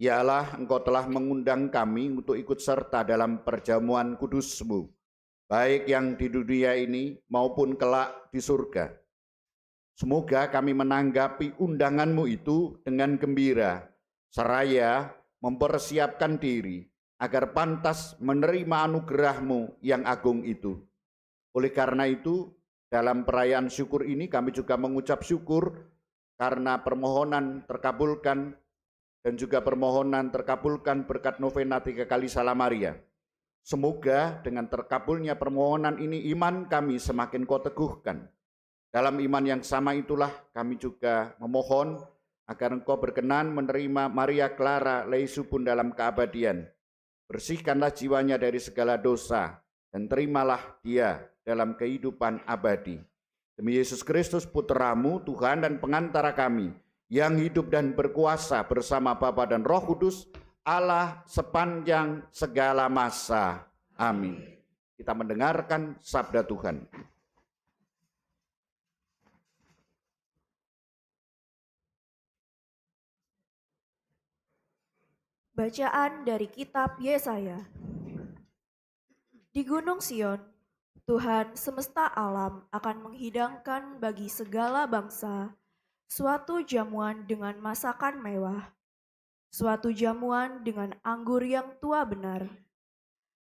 Ya Allah, Engkau telah mengundang kami untuk ikut serta dalam perjamuan kudus-Mu, baik yang di dunia ini maupun kelak di surga. Semoga kami menanggapi undangan-Mu itu dengan gembira, seraya mempersiapkan diri agar pantas menerima anugerah-Mu yang agung itu. Oleh karena itu, dalam perayaan syukur ini kami juga mengucap syukur karena permohonan terkabulkan dan juga permohonan terkabulkan berkat novena 3 kali Salam Maria. Semoga dengan terkabulnya permohonan ini iman kami semakin Kau teguhkan. Dalam iman yang sama itulah kami juga memohon agar Engkau berkenan menerima Maria Clara Leisupun dalam keabadian. Bersihkanlah jiwanya dari segala dosa dan terimalah dia dalam kehidupan abadi. Demi Yesus Kristus Putra-Mu, Tuhan dan pengantara kami, yang hidup dan berkuasa bersama Bapa dan Roh Kudus, Allah sepanjang segala masa. Amin. Kita mendengarkan sabda Tuhan. Bacaan dari kitab Yesaya. Di Gunung Sion, Tuhan semesta alam akan menghidangkan bagi segala bangsa suatu jamuan dengan masakan mewah, suatu jamuan dengan anggur yang tua benar,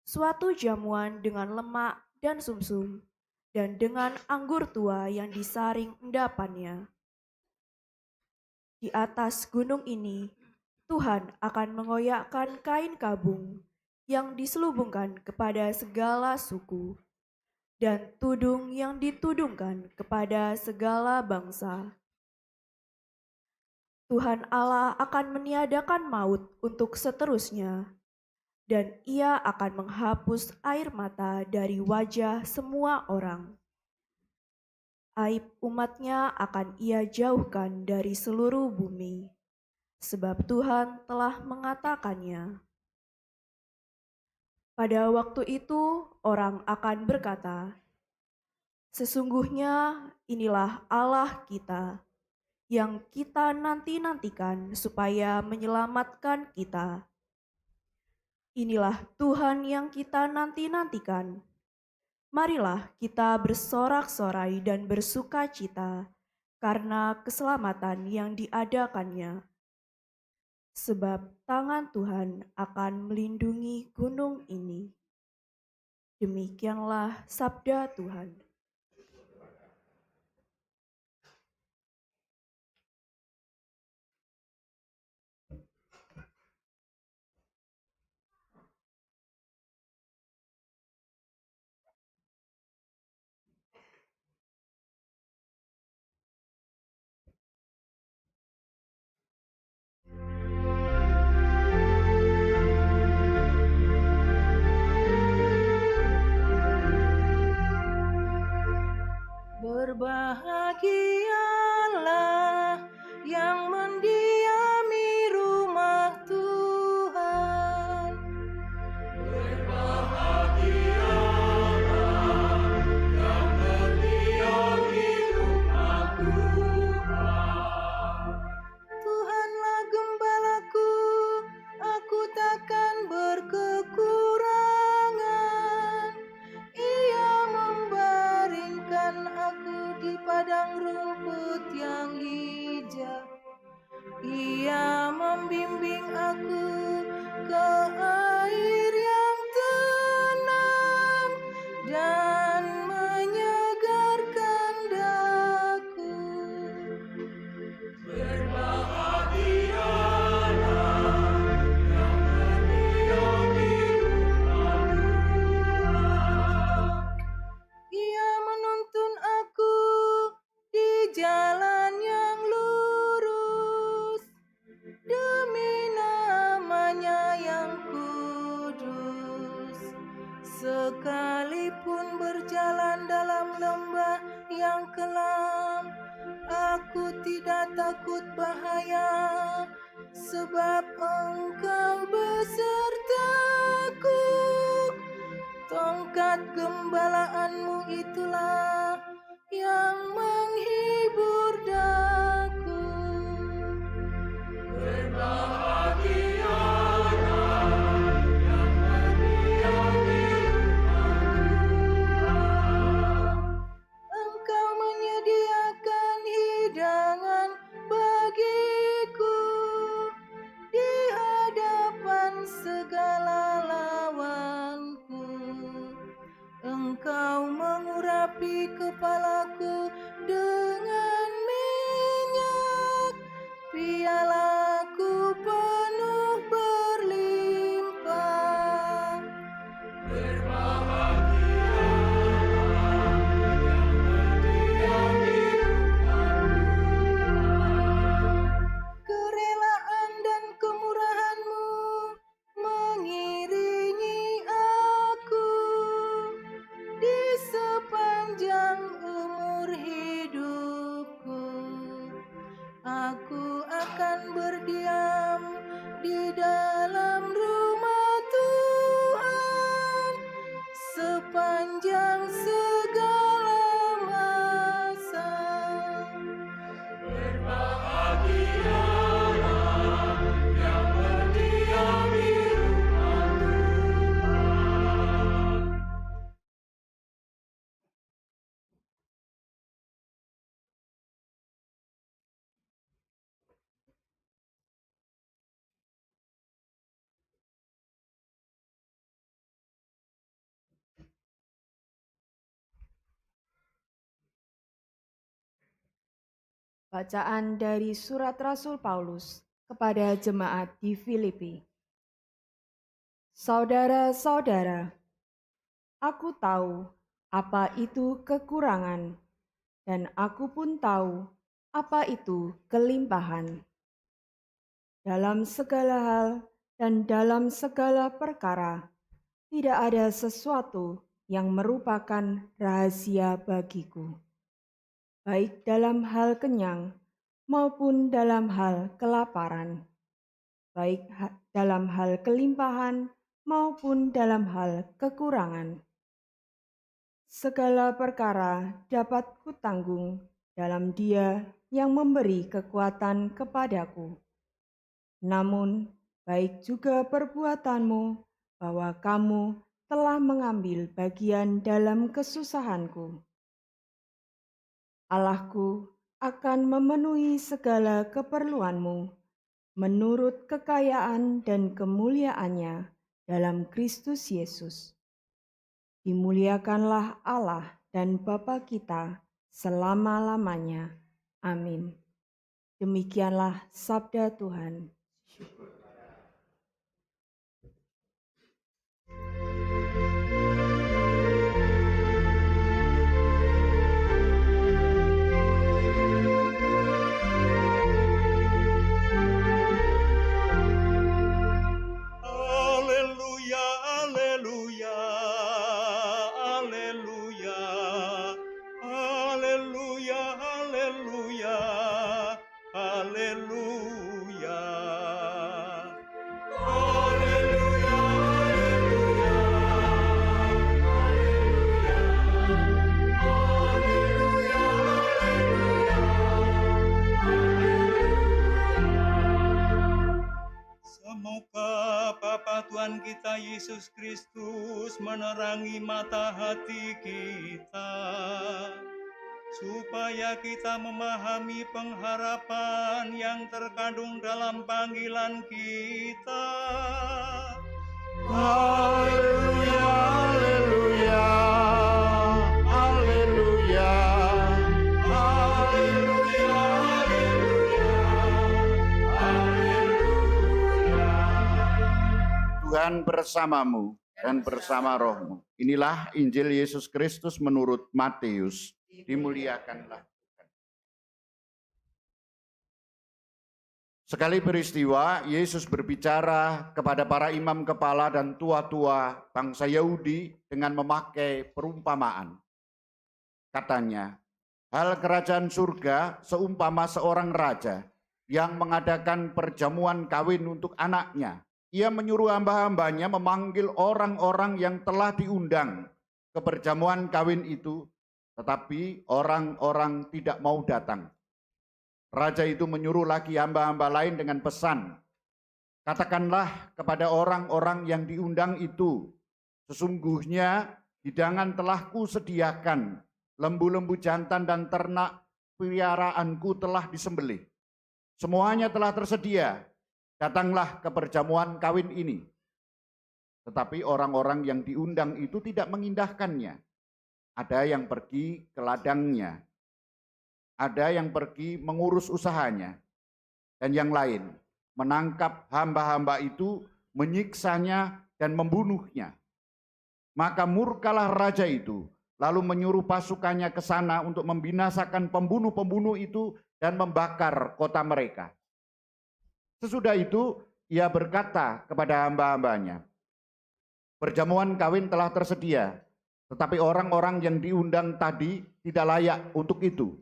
suatu jamuan dengan lemak dan sumsum, dan dengan anggur tua yang disaring endapannya. Di atas gunung ini, Tuhan akan mengoyakkan kain kabung yang diselubungkan kepada segala suku, dan tudung yang ditudungkan kepada segala bangsa. Tuhan Allah akan meniadakan maut untuk seterusnya, dan Ia akan menghapus air mata dari wajah semua orang. Aib umatnya akan Ia jauhkan dari seluruh bumi, sebab Tuhan telah mengatakannya. Pada waktu itu orang akan berkata, "Sesungguhnya inilah Allah kita, yang kita nanti-nantikan supaya menyelamatkan kita. Inilah Tuhan yang kita nanti-nantikan. Marilah kita bersorak-sorai dan bersukacita karena keselamatan yang diadakannya. Sebab tangan Tuhan akan melindungi gunung ini." Demikianlah sabda Tuhan. Berbahagialah yang mendiami rumah Tuhan. Berbahagialah yang mendiami rumah Tuhan. Tuhanlah gembalaku, aku takkan berkekurangan. Ia membaringkan aku di padang rumput yang hijau. Ia membimbing aku ke air yang tenang dan menyegarkan daku. Berbahagialah yang mendiami rumah Tuhan. Ia menuntun aku di jalan yang lurus demi namanya yang kudus. Sekalipun berjalan dalam lembah yang kelam, aku tidak takut bahaya, sebab Engkau besertaku. Tongkat gembalaanmu itulah yang menghibur daku. Berbahagia kepalaku dengan minyak, pialaku penuh berlimpah. Kerelaan dan kemurahan-Mu mengiringi aku di sepanjang umur hidupku. Aku akan berdiam di dalam rumah Tuhan sepanjang segala masa. Bacaan dari Surat Rasul Paulus kepada jemaat di Filipi. Saudara-saudara, aku tahu apa itu kekurangan, dan aku pun tahu apa itu kelimpahan. Dalam segala hal dan dalam segala perkara, tidak ada sesuatu yang merupakan rahasia bagiku, baik dalam hal kenyang maupun dalam hal kelaparan, baik dalam hal kelimpahan maupun dalam hal kekurangan. Segala perkara dapat kutanggung dalam Dia yang memberi kekuatan kepadaku. Namun, baik juga perbuatanmu bahwa kamu telah mengambil bagian dalam kesusahanku. Allahku akan memenuhi segala keperluanmu menurut kekayaan dan kemuliaannya dalam Kristus Yesus. Dimuliakanlah Allah dan Bapa kita selama-lamanya. Amin. Demikianlah sabda Tuhan. Haleluya, haleluya, haleluya, haleluya, haleluya, haleluya. Haleluya, semoga Bapa Tuhan kita Yesus Kristus menerangi mata hati kita, supaya kita memahami pengharapan yang terkandung dalam panggilan kita. Haleluya, haleluya, haleluya, haleluya, haleluya. Tuhan bersamamu dan bersama rohmu. Inilah Injil Yesus Kristus menurut Matius. Dimuliakanlah Tuhan. Sekali peristiwa, Yesus berbicara kepada para imam kepala dan tua-tua bangsa Yahudi dengan memakai perumpamaan. Katanya, hal kerajaan surga seumpama seorang raja yang mengadakan perjamuan kawin untuk anaknya. Ia menyuruh hamba-hambanya memanggil orang-orang yang telah diundang ke perjamuan kawin itu, tetapi orang-orang tidak mau datang. Raja itu menyuruh lagi hamba-hamba lain dengan pesan, katakanlah kepada orang-orang yang diundang itu, sesungguhnya hidangan telah kusediakan, lembu-lembu jantan dan ternak peliharaanku telah disembelih. Semuanya telah tersedia, datanglah ke perjamuan kawin ini. Tetapi orang-orang yang diundang itu tidak mengindahkannya. ada yang pergi ke ladangnya, ada yang pergi mengurus usahanya, dan yang lain menangkap hamba-hamba itu, menyiksanya dan membunuhnya. Maka murkalah raja itu, lalu menyuruh pasukannya ke sana untuk membinasakan pembunuh-pembunuh itu dan membakar kota mereka. Sesudah itu ia berkata kepada hamba-hambanya, perjamuan kawin telah tersedia, tetapi orang-orang yang diundang tadi tidak layak untuk itu.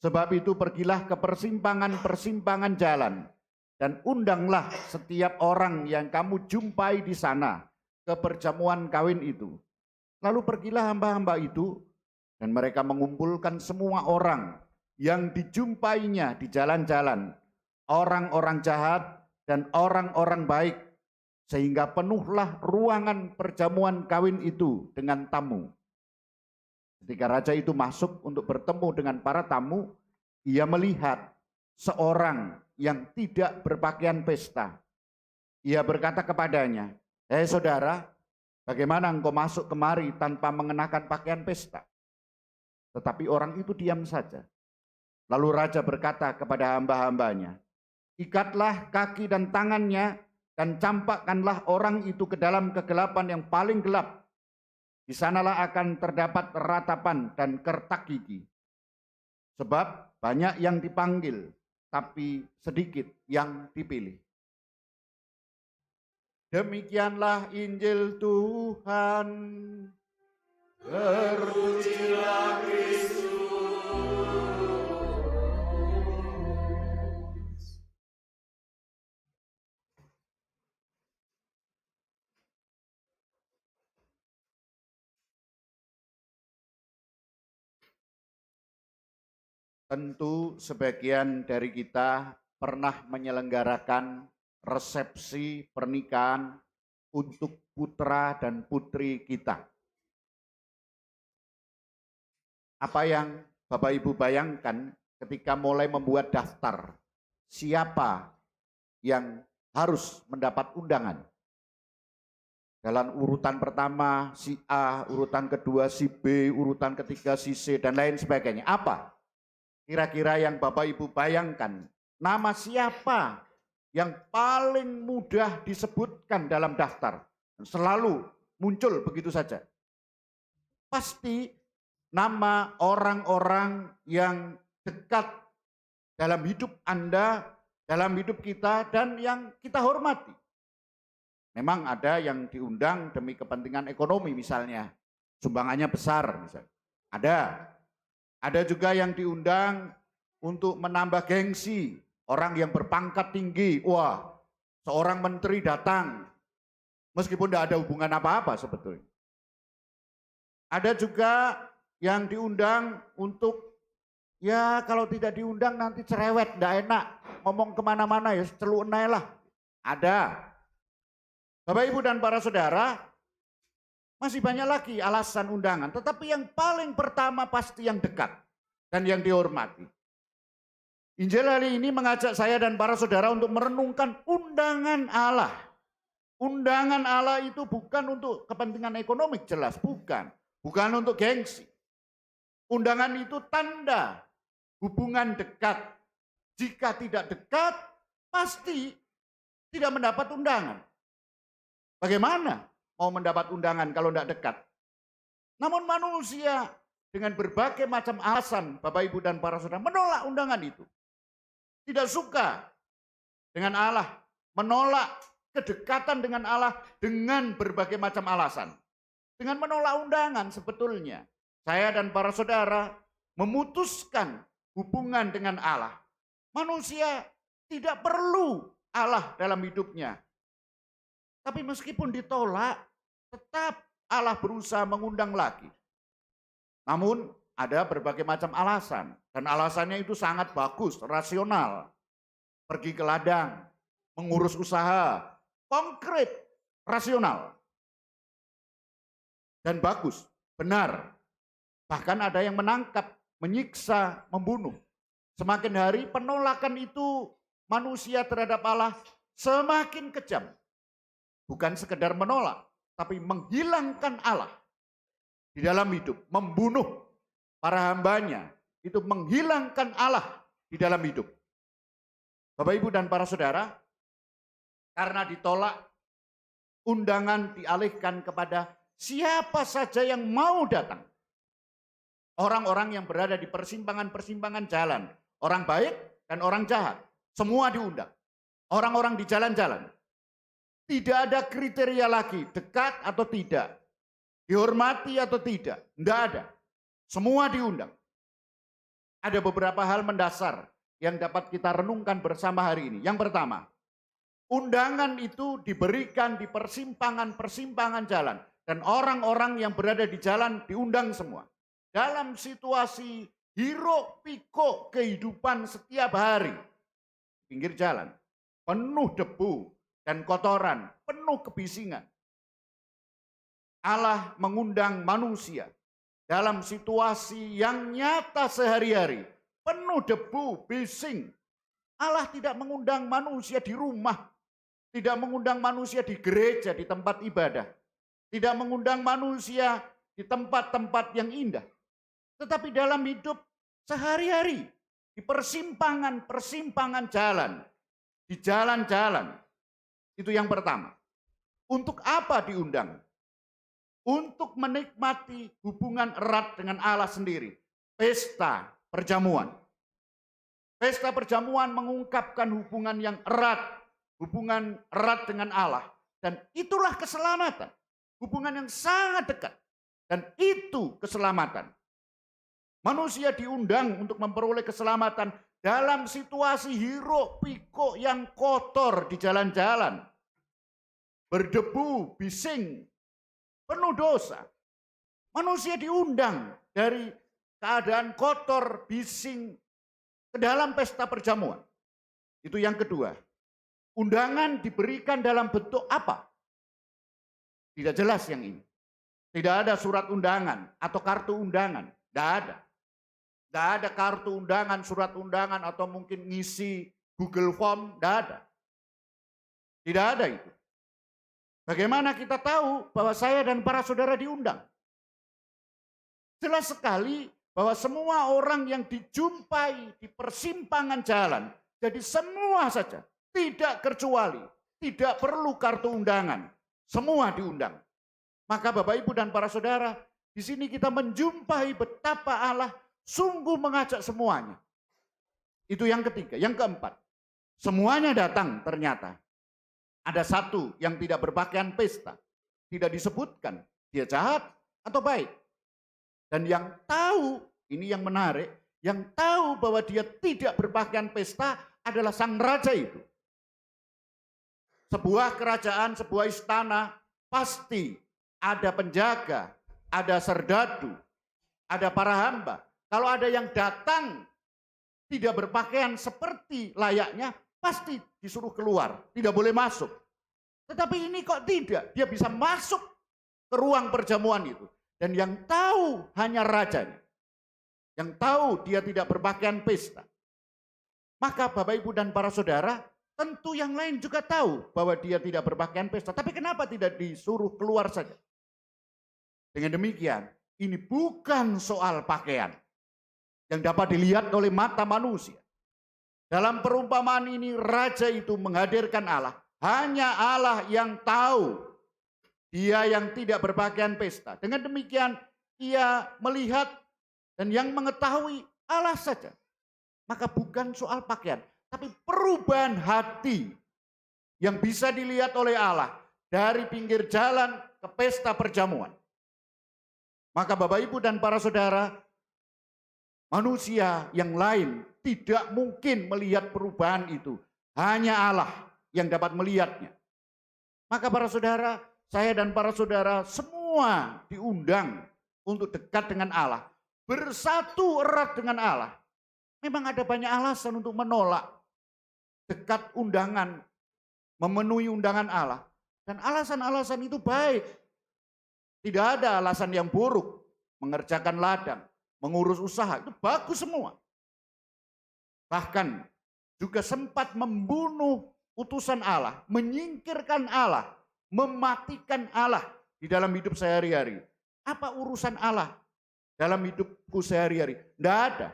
Sebab itu pergilah ke persimpangan-persimpangan jalan dan undanglah setiap orang yang kamu jumpai di sana ke perjamuan kawin itu. Lalu pergilah hamba-hamba itu dan mereka mengumpulkan semua orang yang dijumpainya di jalan-jalan, orang-orang jahat dan orang-orang baik, sehingga penuhlah ruangan perjamuan kawin itu dengan tamu. Ketika raja itu masuk untuk bertemu dengan para tamu, ia melihat seorang yang tidak berpakaian pesta. Ia berkata kepadanya, "Hei saudara, bagaimana engkau masuk kemari tanpa mengenakan pakaian pesta?" Tetapi orang itu diam saja. Lalu raja berkata kepada hamba-hambanya, "Ikatlah kaki dan tangannya dan campakkanlah orang itu ke dalam kegelapan yang paling gelap. Di sanalah akan terdapat ratapan dan kertak gigi. Sebab banyak yang dipanggil, tapi sedikit yang dipilih." Demikianlah Injil Tuhan. Terpujilah Kristus. Tentu sebagian dari kita pernah menyelenggarakan resepsi pernikahan untuk putra dan putri kita. Apa yang Bapak Ibu bayangkan ketika mulai membuat daftar siapa yang harus mendapat undangan? Dalam urutan pertama si A, urutan kedua si B, urutan ketiga si C, dan lain sebagainya. Apa kira-kira yang Bapak Ibu bayangkan? Nama siapa yang paling mudah disebutkan dalam daftar? Selalu muncul begitu saja. Pasti nama orang-orang yang dekat dalam hidup Anda, dalam hidup kita, dan yang kita hormati. Memang ada yang diundang demi kepentingan ekonomi misalnya, sumbangannya besar misalnya. Ada juga yang diundang untuk menambah gengsi, orang yang berpangkat tinggi. Wah, seorang menteri datang, meskipun tidak ada hubungan apa-apa sebetulnya. Ada juga yang diundang untuk, ya kalau tidak diundang nanti cerewet, tidak enak, ngomong kemana-mana ya celuk enai lah. Ada. Bapak Ibu dan para saudara, masih banyak lagi alasan undangan, tetapi yang paling pertama pasti yang dekat dan yang dihormati. Injil hari ini mengajak saya dan para saudara untuk merenungkan undangan Allah. Undangan Allah itu bukan untuk kepentingan ekonomi, jelas bukan. Bukan untuk gengsi. Undangan itu tanda hubungan dekat. Jika tidak dekat, pasti tidak mendapat undangan. Bagaimana mau mendapat undangan kalau tidak dekat? Namun manusia dengan berbagai macam alasan, Bapak Ibu dan para saudara, menolak undangan itu. Tidak suka dengan Allah, menolak kedekatan dengan Allah dengan berbagai macam alasan. Dengan menolak undangan sebetulnya, saya dan para saudara memutuskan hubungan dengan Allah. Manusia tidak perlu Allah dalam hidupnya. Tapi meskipun ditolak, tetap Allah berusaha mengundang lagi. Namun ada berbagai macam alasan. Dan alasannya itu sangat bagus, rasional. Pergi ke ladang, mengurus usaha, konkret, rasional. Dan bagus, benar. Bahkan ada yang menangkap, menyiksa, membunuh. Semakin hari penolakan itu manusia terhadap Allah semakin kejam. Bukan sekedar menolak, tapi menghilangkan Allah. di dalam hidup, membunuh para hambanya, itu menghilangkan Allah di dalam hidup. Bapak, Ibu, dan para saudara, karena ditolak, undangan dialihkan kepada siapa saja yang mau datang. Orang-orang yang berada di persimpangan-persimpangan jalan, orang baik dan orang jahat, semua diundang. Orang-orang di jalan-jalan. Tidak ada kriteria lagi, dekat atau tidak, dihormati atau tidak, tidak ada. Semua diundang. Ada beberapa hal mendasar yang dapat kita renungkan bersama hari ini. Yang pertama, undangan itu diberikan di persimpangan-persimpangan jalan. Dan orang-orang yang berada di jalan diundang semua. Dalam situasi hiruk pikuk kehidupan setiap hari. Pinggir jalan, penuh debu dan kotoran, penuh kebisingan. Allah mengundang manusia dalam situasi yang nyata sehari-hari. Penuh debu, bising. Allah tidak mengundang manusia di rumah. Tidak mengundang manusia di gereja, di tempat ibadah. Tidak mengundang manusia di tempat-tempat yang indah. Tetapi dalam hidup sehari-hari, di persimpangan-persimpangan jalan, di jalan-jalan. Itu yang pertama. Untuk apa diundang? Untuk menikmati hubungan erat dengan Allah sendiri. Pesta perjamuan. Pesta perjamuan mengungkapkan hubungan yang erat. Hubungan erat dengan Allah. Dan itulah keselamatan. Hubungan yang sangat dekat. Dan itu keselamatan. Manusia diundang untuk memperoleh keselamatan dalam situasi hiruk pikuk yang kotor di jalan-jalan. Berdebu, bising, penuh dosa. Manusia diundang dari keadaan kotor, bising ke dalam pesta perjamuan. Itu yang kedua. Undangan diberikan dalam bentuk apa? Tidak jelas yang ini. Tidak ada surat undangan atau kartu undangan. Tidak ada. Tidak ada kartu undangan, surat undangan, atau mungkin ngisi Google Form. Tidak ada. Tidak ada itu. Bagaimana kita tahu bahwa saya dan para saudara diundang? Jelas sekali bahwa semua orang yang dijumpai di persimpangan jalan, jadi semua saja, tidak kecuali, tidak perlu kartu undangan. Semua diundang. Maka Bapak, Ibu, dan para saudara, di sini kita menjumpai betapa Allah sungguh mengajak semuanya. Itu yang ketiga. Yang keempat, semuanya datang ternyata. Ada satu yang tidak berpakaian pesta. Tidak disebutkan dia jahat atau baik. Dan yang tahu, ini yang menarik, yang tahu bahwa dia tidak berpakaian pesta adalah sang raja itu. Sebuah kerajaan, sebuah istana, pasti ada penjaga, ada serdadu, ada para hamba. Kalau ada yang datang tidak berpakaian seperti layaknya, pasti disuruh keluar, tidak boleh masuk. Tetapi ini kok tidak, dia bisa masuk ke ruang perjamuan itu. Dan yang tahu hanya rajanya. Yang tahu dia tidak berpakaian pesta. Maka Bapak, Ibu, dan para saudara, tentu yang lain juga tahu bahwa dia tidak berpakaian pesta. Tapi kenapa tidak disuruh keluar saja? Dengan demikian, ini bukan soal pakaian yang dapat dilihat oleh mata manusia. Dalam perumpamaan ini, raja itu menghadirkan Allah. Hanya Allah yang tahu. Dia yang tidak berpakaian pesta. Dengan demikian, ia melihat dan yang mengetahui Allah saja. Maka bukan soal pakaian, tapi perubahan hati yang bisa dilihat oleh Allah dari pinggir jalan ke pesta perjamuan. Maka Bapak, Ibu, dan para saudara, manusia yang lain tidak mungkin melihat perubahan itu. Hanya Allah yang dapat melihatnya. Maka para saudara, saya dan para saudara semua diundang untuk dekat dengan Allah. Bersatu erat dengan Allah. Memang ada banyak alasan untuk menolak dekat undangan, memenuhi undangan Allah. Dan alasan-alasan itu baik. Tidak ada alasan yang buruk. Mengerjakan ladang, mengurus usaha, itu bagus semua. Bahkan juga sempat membunuh utusan Allah, menyingkirkan Allah, mematikan Allah di dalam hidup sehari-hari. Apa urusan Allah dalam hidupku sehari-hari? Tidak ada.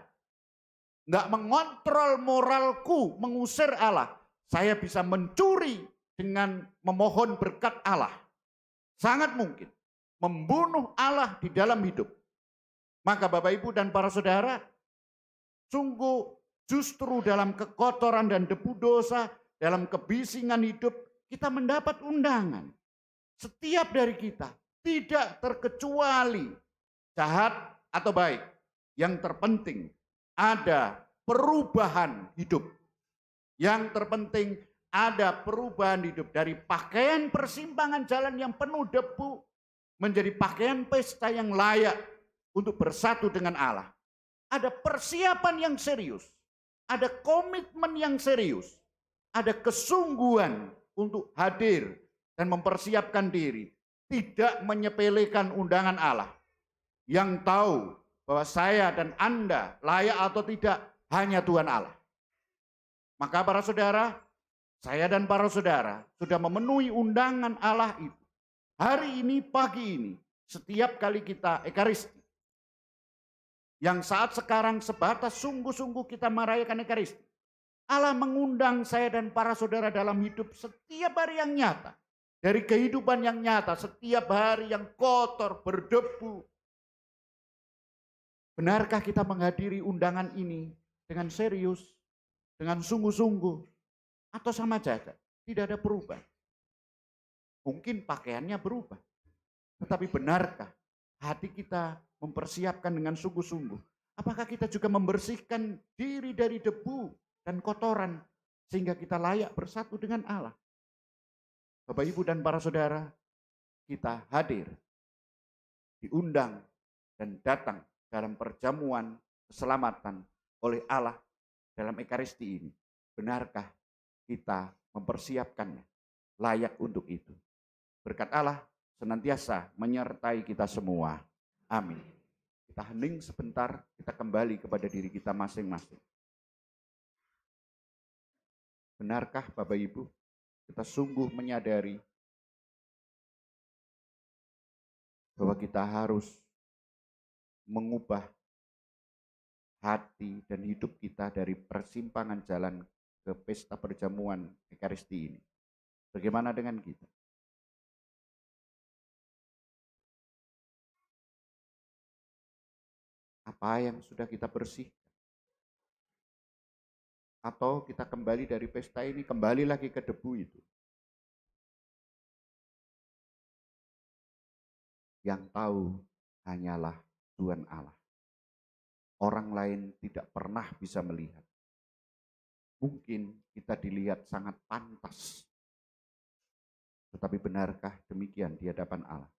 Nggak mengontrol moralku, mengusir Allah. Saya bisa mencuri dengan memohon berkat Allah. Sangat mungkin membunuh Allah di dalam hidup. Maka Bapak Ibu dan para saudara, sungguh justru dalam kekotoran dan debu dosa, dalam kebisingan hidup, kita mendapat undangan. Setiap dari kita, tidak terkecuali jahat atau baik. Yang terpenting ada perubahan hidup. Yang terpenting ada perubahan hidup dari pakaian persimpangan jalan yang penuh debu menjadi pakaian pesta yang layak untuk bersatu dengan Allah. Ada persiapan yang serius, ada komitmen yang serius, ada kesungguhan untuk hadir dan mempersiapkan diri, tidak menyepelekan undangan Allah. Yang tahu bahwa saya dan Anda layak atau tidak hanya Tuhan Allah. Maka para saudara, saya dan para saudara sudah memenuhi undangan Allah itu. Hari ini, pagi ini, setiap kali kita ekaristi, yang saat sekarang sebatas sungguh-sungguh kita merayakan ekaristi, Allah mengundang saya dan para saudara dalam hidup setiap hari yang nyata. Dari kehidupan yang nyata, setiap hari yang kotor, berdebu. Benarkah kita menghadiri undangan ini dengan serius, dengan sungguh-sungguh, atau sama saja, tidak ada perubahan? Mungkin pakaiannya berubah, tetapi benarkah hati kita mempersiapkan dengan sungguh-sungguh? Apakah kita juga membersihkan diri dari debu dan kotoran sehingga kita layak bersatu dengan Allah? Bapak, Ibu, dan para saudara, kita hadir, diundang dan datang dalam perjamuan keselamatan oleh Allah dalam ekaristi ini. Benarkah kita mempersiapkannya layak untuk itu? Berkat Allah senantiasa menyertai kita semua. Amin. Kita hening sebentar, kita kembali kepada diri kita masing-masing. Benarkah Bapak Ibu, kita sungguh menyadari bahwa kita harus mengubah hati dan hidup kita dari persimpangan jalan ke pesta perjamuan ekaristi ini? Bagaimana dengan kita? Apa yang sudah kita bersihkan? Atau kita kembali dari pesta ini, kembali lagi ke debu itu? Yang tahu hanyalah Tuhan Allah. Orang lain tidak pernah bisa melihat. Mungkin kita dilihat sangat pantas. Tetapi benarkah demikian di hadapan Allah?